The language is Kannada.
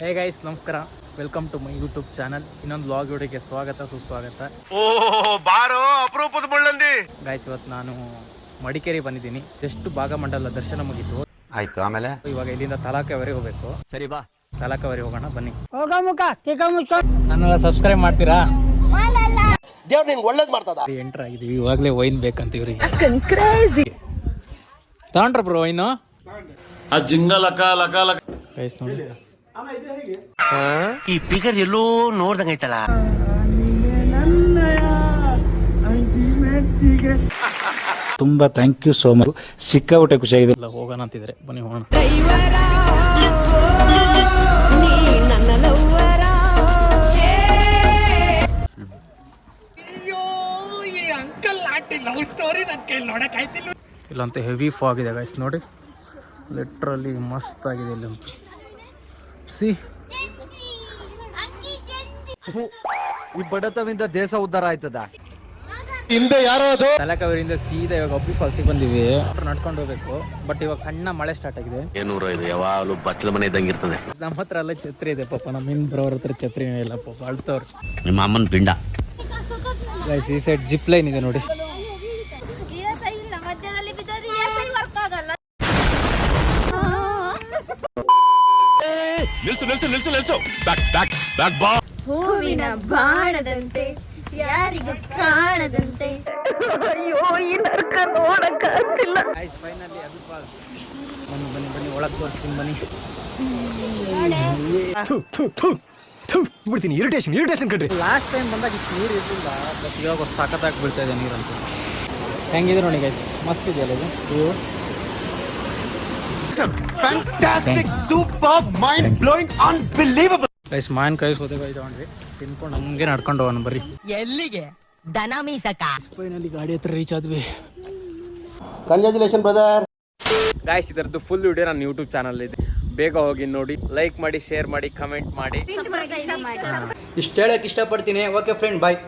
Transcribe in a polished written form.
ಹೇ ಗೈಸ್, ನಮಸ್ಕಾರ. Welcome to my YouTube channel. ಇನ್ನೊಂದು ವ್ಲಾಗ್ ವಿಡಿಯೋಗೆ ಸ್ವಾಗತ ಸುಸ್ವಾಗತ. ಬಾರೋ ಅಪರೂಪದ ಮುಳ್ಳಂದಿ. ಗೈಸ್, ಇವತ್ತು ನಾನು ಮಡಿಕೇರಿ ಬಂದಿದ್ದೀನಿ. ಎಷ್ಟು ಭಾಗಮಂಡಲ ದರ್ಶನ ಮುಗಿತು. ಆಯ್ತು, ಆಮೇಲೆ ಇವಾಗ ಇಲ್ಲಿಂದ ತಲಾಕೆವರೆಗೆ ಹೋಗ್ಬೇಕು. ಸರಿ ಬಾ, ತಲಾಕೆವರೆಗೆ ಹೋಗೋಣ ಬನ್ನಿ. ನನ್ನೆಲ್ಲ ಸಬ್ಸ್ಕ್ರೈಬ್ ಮಾಡ್ತೀರಾ? ದೇವ್ರು ನಿನ್ಗೆ ಒಳ್ಳೇದ್ ಮಾಡ್ತದ. ಎಂಟರ್ ಆಗಿದೀವಿ, ಇವಾಗಲೇ ವೈನ್ ಬೇಕಂತ ಇವ್ರಿಗೆ. ತಗೊಂಡ್ರ ಬ್ರೋ ವೈನು? ಜಿಂಗ ಲಕ ಲಕ ಲಕ. ಗೈಸ್ ನೋಡಿ, ಈ ಫಿಗರ್ ಎಲ್ಲೋ ನೋಡ್ದಂಗ ಐತಲ್ಲ. ತುಂಬಾ ಥ್ಯಾಂಕ್ ಯು ಸೋ ಮಚ್. ಸಿಕ್ಕಾಬಿಟ್ಟೆ ಖುಷಿಯಾಗಿದೆ. ಎಲ್ಲ ಹೋಗೋಣ ಅಂತಿದ್ರೆ ಬನ್ನಿ ಹೋಗೋಣ. ಇಲ್ಲಂತೂ ಹೆವಿ ಫಾಗ್ ಇದೆ ಗೈಸ್, ನೋಡಿ ಲಿಟ್ರಲಿ ಮಸ್ತ್ ಆಗಿದೆ ಇಲ್ಲಂತೂ. ಸಿ ಈ ಬಡತವಿಂದ ದೇಶ ಉದ್ಧಾರ ಆಯ್ತದ. ಹಿಂದೆ ಯಾರೋ ಅದು ತಲಕಾವೇರಿಯಿಂದ ಸೀದಾ ಇವಾಗ ಒಬ್ಬಿ ಫಾಲ್ಸಿಗೆ ಬಂದಿವಿ. ನಡ್ಕೊಂಡು ಹೋಗ್ಬೇಕು, ಬಟ್ ಇವಾಗ ಸಣ್ಣ ಮಳೆ ಸ್ಟಾರ್ಟ್ ಆಗಿದೆ. ಏನೂರ ಇದು ಯಾವಾಗಲೂ ಬಚ್ಚಲ ಮನೆ ಇದ್ದಂಗೆ ಇರ್ತದೆ. ನಮ್ಮ ಹತ್ರ ಎಲ್ಲ ಛತ್ರಿ ಇದೆ ಪಾಪ, ನಮ್ಮ ಹಿಂದ್ರವ್ರ ಹತ್ರ ಛತ್ರಿನೇ ಇಲ್ಲ ಪಾಪ, ಅಳ್ತವ್ರು. ನಿಮ್ಮ ಅಮ್ಮನ ಪಿಂಡ. ಗೈಸ್, ಈ ಸೈಡ್ ಜಿಪ್ ಲೈನ್ ಇದೆ ನೋಡಿ. ನಿಲ್ಸು ನಿಲ್ಸು ನಿಲ್ಸು ನಿಲ್ಸು. ಬ್ಯಾಕ್ ಬ್ಯಾಕ್ ಬ್ಯಾಕ್ ಬಾ. ಹೂವಿನ ಬಾಣದಂತೆ ಯಾರಿಗೂ ಕಾಣದಂತೆ. ಅಯ್ಯೋ, ಈ ನರ್ಕ ನೋಡಕ್ಕಾಗ್ತಿಲ್ಲ. ಗೈಸ್, ಫೈನಲಿ ಅದು ಫಾಲ್ಸ್. ಬನ್ನಿ ಬನ್ನಿ ಬನ್ನಿ, ಒಳಗೆ ತೋರಿಸ್ತೀನಿ ಬನ್ನಿ. ಬಿಡ್ತೀನಿ, ಇರಿಟೇಷನ್ ಕಣ್ರಿ. ಲಾಸ್ಟ್ ಟೈಮ್ ಬಂದಾಗ ಇಷ್ಟು ನೀರು ಇರಲಿಲ್ಲ, ಬಟ್ ಇವಾಗ ಸಖತ್ತಾಗಿ ಬೀಳ್ತಾ ಇದೆ ನೀರಂತೂ. ಹೆಂಗಿದೆ ನೋಡಿ ಗೈಸ್, ಮಸ್ತ್ ಇದೆಯಲ್ಲ ಇದು ವ್ಯೂ. ಗೈಸ್, ಮಾವಿನಕಾಯಿ ಸೌತೆಕಾಯಿ ತಗೊಂಡ್ವಿ, ತಿನ್ಕೊಂಡು ಹಂಗೆ ನಡ್ಕೊಂಡು ಹೋಗೋಣ ಬರ್ರಿ. ಎಲ್ಲಿಗೆ? ದನ ಮೀಸಕ. ಫೈನಲಿ ಗಾಡಿ ಹತ್ರ ರೀಚ್ ಆದ್ವಿ. Congratulation brother. ಗಾಯ್ಸ್, ಇದರದ್ದು ಫುಲ್ ವಿಡಿಯೋ ನನ್ನ ಯೂಟ್ಯೂಬ್ ಚಾನಲ್ ಇದೆ, ಬೇಗ ಹೋಗಿ ನೋಡಿ. ಲೈಕ್ ಮಾಡಿ, ಶೇರ್ ಮಾಡಿ, ಕಮೆಂಟ್ ಮಾಡಿ. ಇಷ್ಟ ಹೇಳಕ್ ಇಷ್ಟಪಡ್ತೀನಿ. ಓಕೆ ಫ್ರೆಂಡ್, ಬಾಯ್.